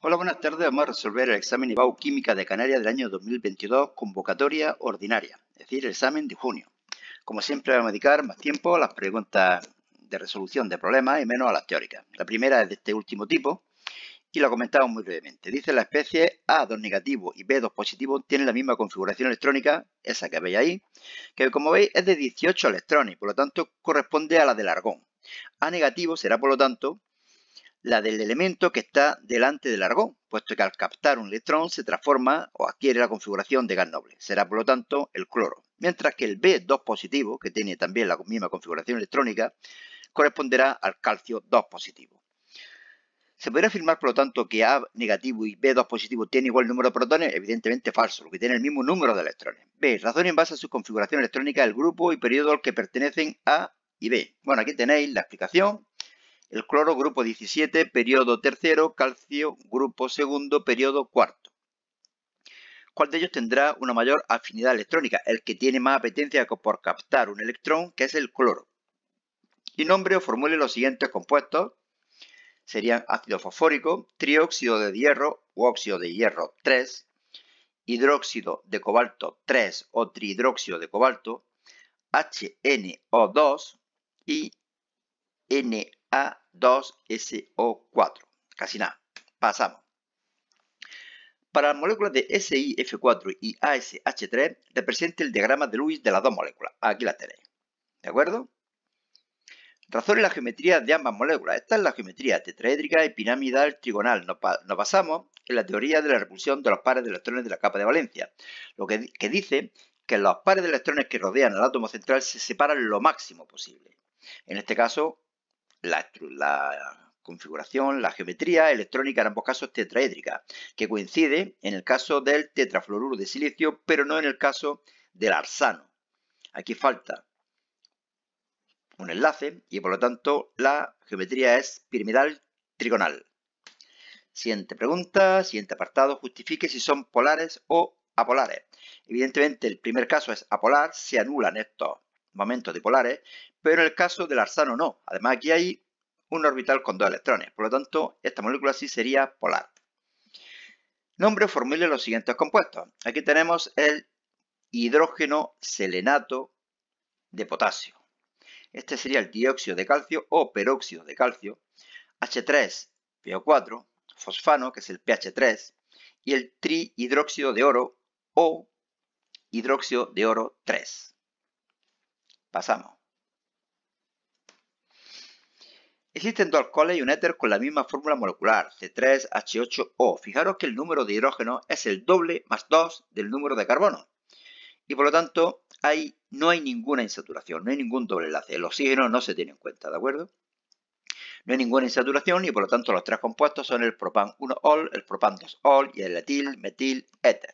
Hola, buenas tardes. Vamos a resolver el examen IBAU Química de Canarias del año 2022, convocatoria ordinaria, es decir, el examen de junio. Como siempre, vamos a dedicar más tiempo a las preguntas de resolución de problemas y menos a las teóricas. La primera es de este último tipo y la comentamos muy brevemente. Dice la especie A2 negativo y B2 positivo tienen la misma configuración electrónica, esa que veis ahí, que como veis es de 18 electrones y por lo tanto corresponde a la del argón. A negativo será por lo tanto la del elemento que está delante del argón, puesto que al captar un electrón se transforma o adquiere la configuración de gas noble. Será por lo tanto el cloro. Mientras que el B2 positivo, que tiene también la misma configuración electrónica, corresponderá al calcio 2 positivo. ¿Se podría afirmar, por lo tanto, que A negativo y B2 positivo tienen igual número de protones? Evidentemente falso, porque tienen el mismo número de electrones. B. Razón en base a su configuración electrónica del grupo y periodo al que pertenecen A y B. Bueno, aquí tenéis la explicación. El cloro, grupo 17, periodo tercero, calcio, grupo segundo, periodo cuarto. ¿Cuál de ellos tendrá una mayor afinidad electrónica? El que tiene más apetencia por captar un electrón, que es el cloro. Y nombre o formule los siguientes compuestos. Serían ácido fosfórico, trióxido de hierro u óxido de hierro 3, hidróxido de cobalto 3 o trihidróxido de cobalto, HNO2 y Na2SO4. Casi nada. Pasamos. Para las moléculas de SiF4 y ASH3, represente el diagrama de Lewis de las dos moléculas. Aquí la tenéis. ¿De acuerdo? Razón en la geometría de ambas moléculas. Esta es la geometría tetraédrica y piramidal trigonal. Nos basamos en la teoría de la repulsión de los pares de electrones de la capa de valencia, lo que dice que los pares de electrones que rodean al átomo central se separan lo máximo posible. En este caso, la configuración, la geometría electrónica en ambos casos es tetraédrica, que coincide en el caso del tetrafluoruro de silicio, pero no en el caso del arsano. Aquí falta un enlace y por lo tanto la geometría es piramidal trigonal. Siguiente pregunta, siguiente apartado, justifique si son polares o apolares. Evidentemente el primer caso es apolar, se anulan estos momentos dipolares, pero en el caso del arsano no. Además aquí hay un orbital con dos electrones, por lo tanto esta molécula sí sería polar. Nombre o formule los siguientes compuestos. Aquí tenemos el hidrógeno selenato de potasio. Este sería el dióxido de calcio o peróxido de calcio, H3PO4, fosfano, que es el pH3, y el trihidróxido de oro o hidróxido de oro 3. Pasamos. Existen dos alcoholes y un éter con la misma fórmula molecular, C3H8O. Fijaros que el número de hidrógeno es el doble más 2 del número de carbono. Y por lo tanto, no hay ninguna insaturación, no hay ningún doble enlace. El oxígeno no se tiene en cuenta, ¿de acuerdo? No hay ninguna insaturación y por lo tanto los tres compuestos son el propan 1-ol, el propan 2-ol y el etil, metil, éter.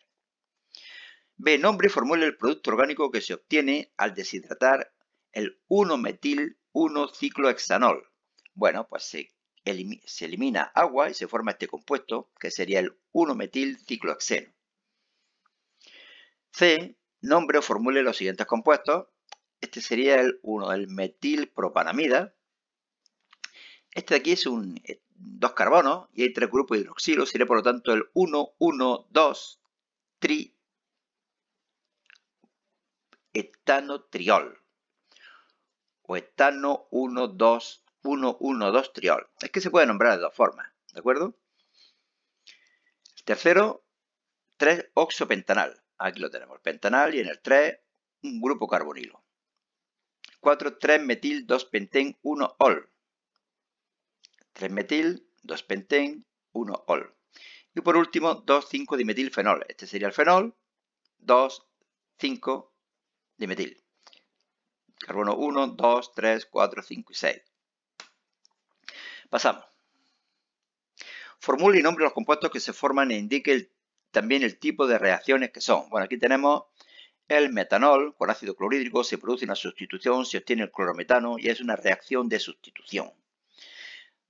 B. Nombre y formule el producto orgánico que se obtiene al deshidratar el 1-metil-1-ciclohexanol. Bueno, pues se elimina agua y se forma este compuesto que sería el 1-metil-ciclohexeno. C. Nombre o formule los siguientes compuestos. Este sería el 1, el metilpropanamida. Este de aquí es dos carbonos y hay tres grupos de hidroxilo. Sería por lo tanto el 1,1,2 trietanotriol. O etano 1,2 triol. Es que se puede nombrar de dos formas, ¿de acuerdo? El tercero, 3-oxopentanal. Aquí lo tenemos, el pentanal, y en el 3, un grupo carbonilo. 4, 3-metil 2-penten 1-ol. 3-metil 2-penten 1-ol. Y por último, 2,5-dimetilfenol. Este sería el fenol, 2,5-dimetil. Carbono 1, 2, 3, 4, 5 y 6. Pasamos. Formule y nombre los compuestos que se forman e indique también el tipo de reacciones que son. Bueno, aquí tenemos el metanol con ácido clorhídrico, se produce una sustitución, se obtiene el clorometano y es una reacción de sustitución.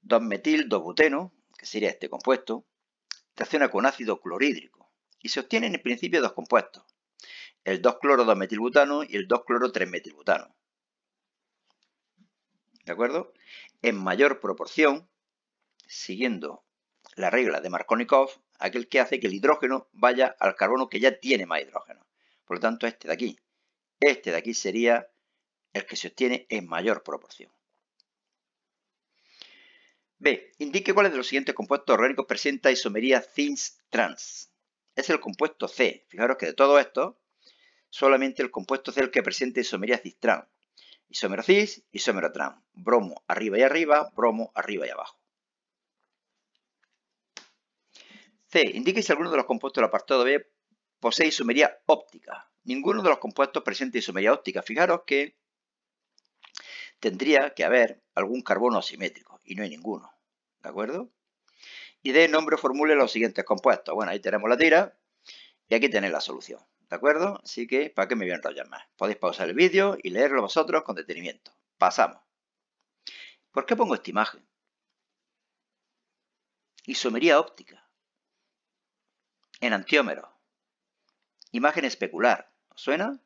2-metil, 2-buteno, que sería este compuesto, reacciona con ácido clorhídrico y se obtienen en principio dos compuestos, el 2-cloro-2-metilbutano y el 2-cloro-3-metilbutano. ¿De acuerdo? En mayor proporción, siguiendo la regla de Markovnikov, aquel que hace que el hidrógeno vaya al carbono que ya tiene más hidrógeno. Por lo tanto, este de aquí sería el que se obtiene en mayor proporción. B. Indique cuáles de los siguientes compuestos orgánicos presenta isomería cis-trans. Es el compuesto C. Fijaros que de todo esto, solamente el compuesto C es el que presenta isomería cis-trans. Isómero cis, isómero trans. Bromo arriba y arriba, bromo arriba y abajo. C. Indique si alguno de los compuestos del apartado B posee isomería óptica. Ninguno de los compuestos presenta isomería óptica. Fijaros que tendría que haber algún carbono asimétrico y no hay ninguno. ¿De acuerdo? Y D. Nombre o formule los siguientes compuestos. Bueno, ahí tenemos la tira y aquí tenéis la solución. ¿De acuerdo? Así que, ¿para qué me voy a enrollar más? Podéis pausar el vídeo y leerlo vosotros con detenimiento. Pasamos. ¿Por qué pongo esta imagen? Isomería óptica. Enantiómero. Imagen especular. ¿Os suena?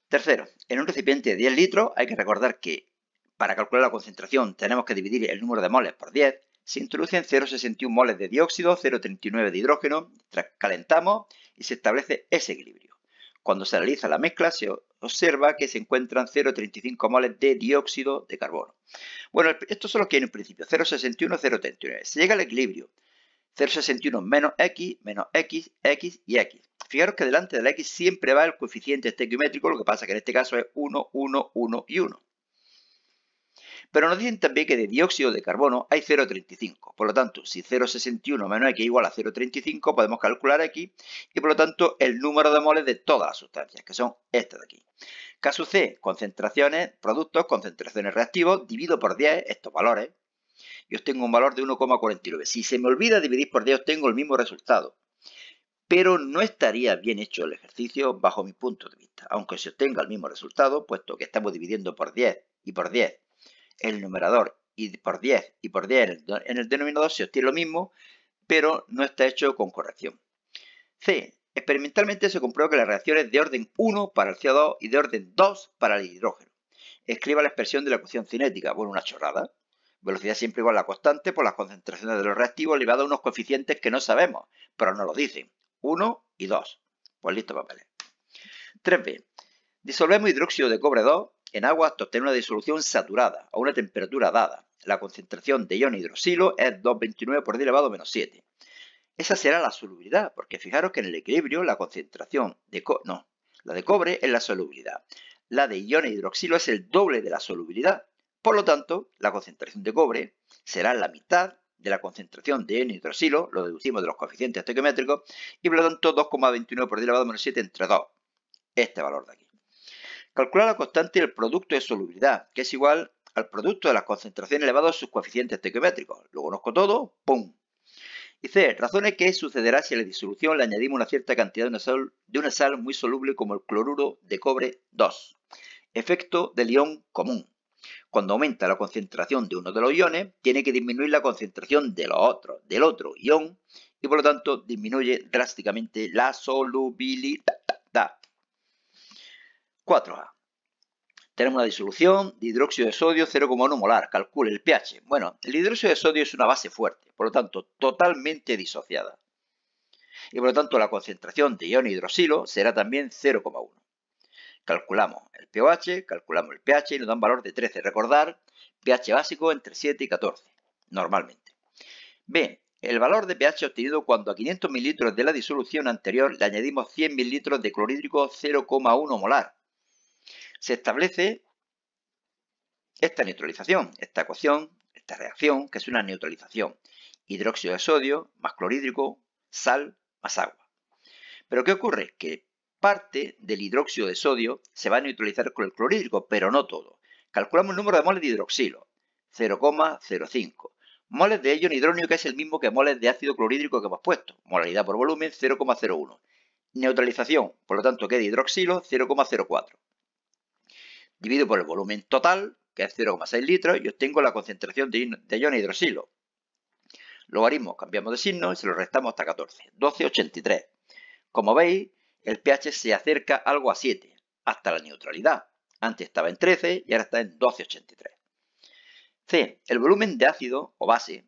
Tercero, en un recipiente de 10 litros hay que recordar que para calcular la concentración tenemos que dividir el número de moles por 10. Se introducen 0,61 moles de dióxido, 0,39 de hidrógeno, calentamos y se establece ese equilibrio. Cuando se realiza la mezcla se observa que se encuentran 0,35 moles de dióxido de carbono. Bueno, estos son los que hay en un principio, 0,61, 0,39. Se llega al equilibrio, 0,61 menos x, x y x. Fijaros que delante de la x siempre va el coeficiente estequiométrico, lo que pasa que en este caso es 1, 1, 1 y 1. Pero nos dicen también que de dióxido de carbono hay 0,35. Por lo tanto, si 0,61 menos x igual a 0,35, podemos calcular x y por lo tanto el número de moles de todas las sustancias, que son estas de aquí. Caso C, concentraciones, productos, concentraciones reactivos, divido por 10 estos valores y obtengo un valor de 1,49. Si se me olvida dividir por 10, obtengo el mismo resultado. Pero no estaría bien hecho el ejercicio bajo mi punto de vista, aunque se obtenga el mismo resultado, puesto que estamos dividiendo por 10 y por 10 el numerador y por 10 y por 10 en el denominador, se obtiene lo mismo, pero no está hecho con corrección. C. Experimentalmente se comprueba que la reacción es de orden 1 para el CO2 y de orden 2 para el hidrógeno. Escriba la expresión de la ecuación cinética. Bueno, una chorrada. Velocidad siempre igual a la constante por las concentraciones de los reactivos elevado a unos coeficientes que no sabemos, pero nos lo dicen. 1 y 2. Pues listo, papeles. 3b. Disolvemos hidróxido de cobre 2 en agua hasta obtener una disolución saturada a una temperatura dada. La concentración de ion hidroxilo es 2,29 por 10 elevado a menos 7. Esa será la solubilidad, porque fijaros que en el equilibrio la concentración de la de cobre es la solubilidad. La de ion hidroxilo es el doble de la solubilidad. Por lo tanto, la concentración de cobre será la mitad de la concentración de ion hidroxilo, lo deducimos de los coeficientes estequiométricos, y por lo tanto 2,29 por 10 elevado a menos 7 entre 2. Este valor de aquí. Calcular la constante del producto de solubilidad, que es igual al producto de las concentraciones elevadas a sus coeficientes estequiométricos. Lo conozco todo, ¡pum! Y C. Razones que sucederá si a la disolución le añadimos una cierta cantidad de una sal muy soluble como el cloruro de cobre 2. Efecto del ion común. Cuando aumenta la concentración de uno de los iones, tiene que disminuir la concentración del otro ion y por lo tanto disminuye drásticamente la solubilidad. 4a. Tenemos una disolución de hidróxido de sodio 0,1 molar. Calcule el pH. Bueno, el hidróxido de sodio es una base fuerte, por lo tanto, totalmente disociada. Y por lo tanto, la concentración de ion hidroxilo será también 0,1. Calculamos el pOH, calculamos el pH y nos da un valor de 13. Recordar, pH básico entre 7 y 14, normalmente. B. El valor de pH obtenido cuando a 500 mililitros de la disolución anterior le añadimos 100 mililitros de clorhídrico 0,1 molar. Se establece esta neutralización, esta ecuación, esta reacción, que es una neutralización. Hidróxido de sodio más clorhídrico, sal más agua. Pero ¿qué ocurre? Que parte del hidróxido de sodio se va a neutralizar con el clorhídrico, pero no todo. Calculamos el número de moles de hidroxilo, 0,05. Moles de ion hidróneo, que es el mismo que moles de ácido clorhídrico que hemos puesto. Molaridad por volumen, 0,01. Neutralización, por lo tanto, queda hidroxilo, 0,04. Divido por el volumen total, que es 0,6 litros, y obtengo la concentración de ion hidroxilo. Logaritmo, cambiamos de signo y se lo restamos hasta 14. 12,83. Como veis, el pH se acerca algo a 7, hasta la neutralidad. Antes estaba en 13 y ahora está en 12,83. C. El volumen de ácido o base,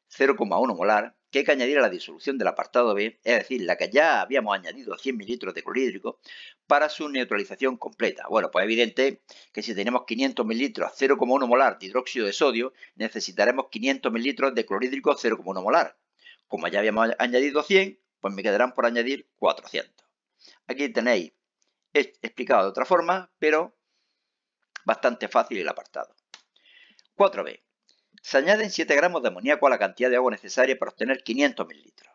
0,1 molar, que hay que añadir a la disolución del apartado B, es decir, la que ya habíamos añadido 100 mililitros de clorhídrico, para su neutralización completa. Bueno, pues es evidente que si tenemos 500 mililitros 0,1 molar de hidróxido de sodio, necesitaremos 500 mililitros de clorhídrico 0,1 molar. Como ya habíamos añadido 100, pues me quedarán por añadir 400. Aquí tenéis explicado de otra forma, pero bastante fácil el apartado. 4b. Se añaden 7 gramos de amoníaco a la cantidad de agua necesaria para obtener 500 mililitros.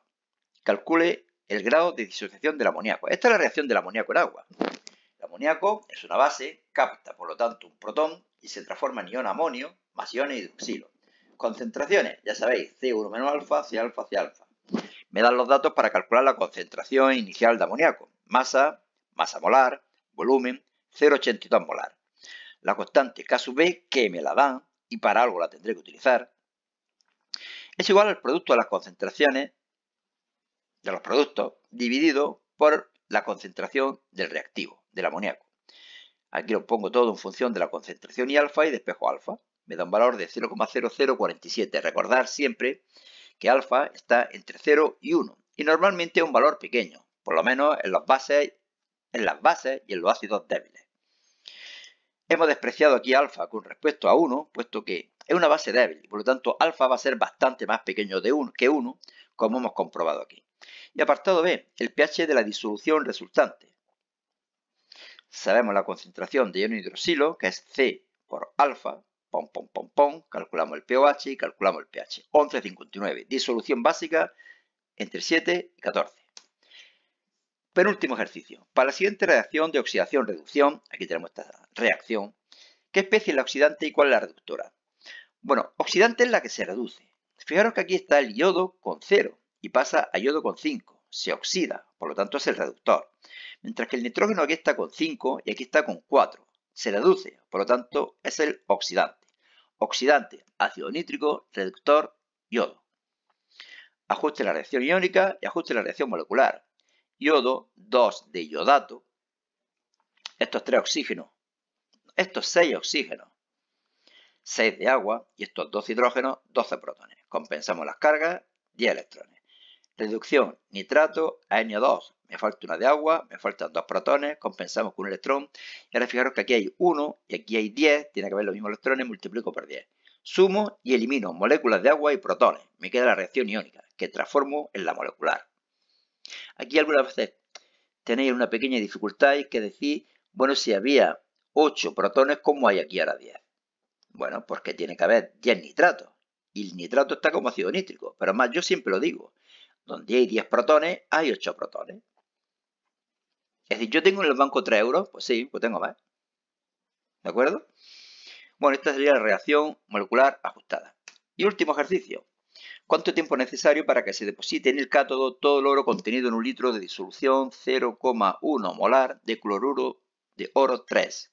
Calcule el grado de disociación del amoníaco. Esta es la reacción del amoníaco en agua. El amoníaco es una base, capta por lo tanto un protón y se transforma en ion amonio más iones hidroxilo. Concentraciones, ya sabéis, C1 menos alfa, C alfa, C alfa. Me dan los datos para calcular la concentración inicial de amoníaco. Masa, masa molar, volumen, 0,82 molar. La constante K sub B, que me la dan, y para algo la tendré que utilizar, es igual al producto de las concentraciones de los productos dividido por la concentración del reactivo, del amoníaco. Aquí lo pongo todo en función de la concentración y alfa y despejo alfa. Me da un valor de 0,0047. Recordar siempre que alfa está entre 0 y 1 y normalmente es un valor pequeño, por lo menos en las bases y en los ácidos débiles. Hemos despreciado aquí alfa con respecto a 1, puesto que es una base débil y por lo tanto alfa va a ser bastante más pequeño que 1, como hemos comprobado aquí. Y apartado B, el pH de la disolución resultante. Sabemos la concentración de iono hidroxilo, que es C por alfa, calculamos el pOH y calculamos el pH. 11,59, disolución básica entre 7 y 14. Penúltimo ejercicio. Para la siguiente reacción de oxidación-reducción, aquí tenemos esta reacción, ¿qué especie es la oxidante y cuál es la reductora? Bueno, oxidante es la que se reduce. Fijaros que aquí está el yodo con 0 y pasa a yodo con 5. Se oxida, por lo tanto es el reductor. Mientras que el nitrógeno aquí está con 5 y aquí está con 4. Se reduce, por lo tanto es el oxidante. Oxidante, ácido nítrico, reductor, yodo. Ajuste la reacción iónica y ajuste la reacción molecular. Yodo, 2 de iodato, estos 3 oxígenos, estos 6 oxígenos, 6 de agua y estos 12 hidrógenos, 12 protones. Compensamos las cargas, 10 electrones. Reducción, nitrato a NO2, me falta una de agua, me faltan 2 protones, compensamos con un electrón. Y ahora fijaros que aquí hay 1 y aquí hay 10, tiene que haber los mismos electrones, multiplico por 10. Sumo y elimino moléculas de agua y protones. Me queda la reacción iónica, que transformo en la molecular. Aquí algunas veces tenéis una pequeña dificultad y que decir, bueno, si había 8 protones, ¿cómo hay aquí ahora 10? Bueno, porque tiene que haber 10 nitratos. Y el nitrato está como ácido nítrico. Pero además, yo siempre lo digo, donde hay 10 protones, hay 8 protones. Es decir, yo tengo en el banco 3 euros, pues sí, pues tengo más. ¿De acuerdo? Bueno, esta sería la reacción molecular ajustada. Y último ejercicio. ¿Cuánto tiempo es necesario para que se deposite en el cátodo todo el oro contenido en un litro de disolución 0,1 molar de cloruro de oro 3?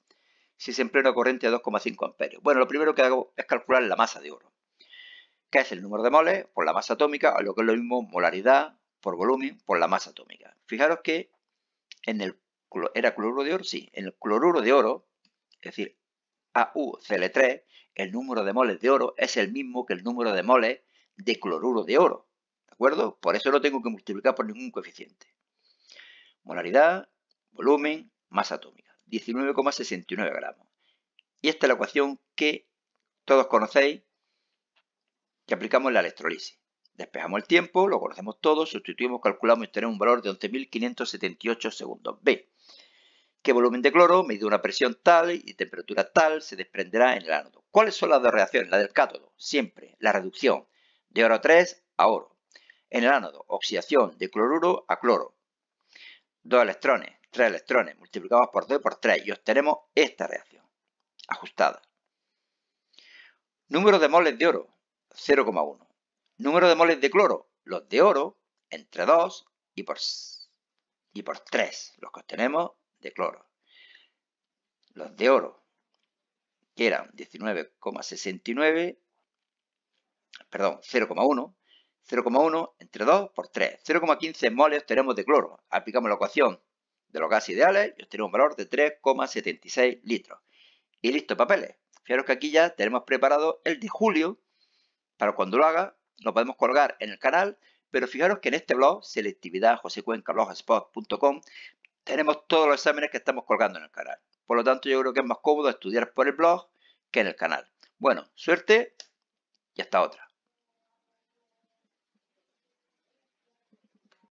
Si se emplea una corriente de 2,5 amperios. Bueno, lo primero que hago es calcular la masa de oro, que es el número de moles por la masa atómica, o lo que es lo mismo, molaridad por volumen por la masa atómica. Fijaros que ¿era cloruro de oro? Sí, en el cloruro de oro, es decir, AuCl3, el número de moles de oro es el mismo que el número de moles de cloruro de oro, ¿de acuerdo? Por eso no tengo que multiplicar por ningún coeficiente. Molaridad, volumen, masa atómica, 19,69 gramos. Y esta es la ecuación que todos conocéis, que aplicamos en la electrolisis. Despejamos el tiempo, lo conocemos todos, sustituimos, calculamos y tenemos un valor de 11.578 segundos. B. ¿Qué volumen de cloro, medido a una presión tal y temperatura tal, se desprenderá en el ánodo? ¿Cuáles son las dos reacciones? La del cátodo, siempre, la reducción de oro 3 a oro. En el ánodo, oxidación de cloruro a cloro. 2 electrones, 3 electrones, multiplicamos por 2 y por 3 y obtenemos esta reacción ajustada. Número de moles de oro, 0,1. Número de moles de cloro, los de oro, entre 2 y por 3, los que obtenemos de cloro. Los de oro, que eran 19,69, perdón, 0,1, 0,1 entre 2 por 3. 0,15 moles obtenemos de cloro. Aplicamos la ecuación de los gases ideales y obtenemos un valor de 3,76 litros. Y listo, papeles. Fijaros que aquí ya tenemos preparado el de julio, para cuando lo haga, lo podemos colgar en el canal, pero fijaros que en este blog, selectividadjosecuencablogspot.com, tenemos todos los exámenes que estamos colgando en el canal. Por lo tanto, yo creo que es más cómodo estudiar por el blog que en el canal. Bueno, suerte y hasta otra.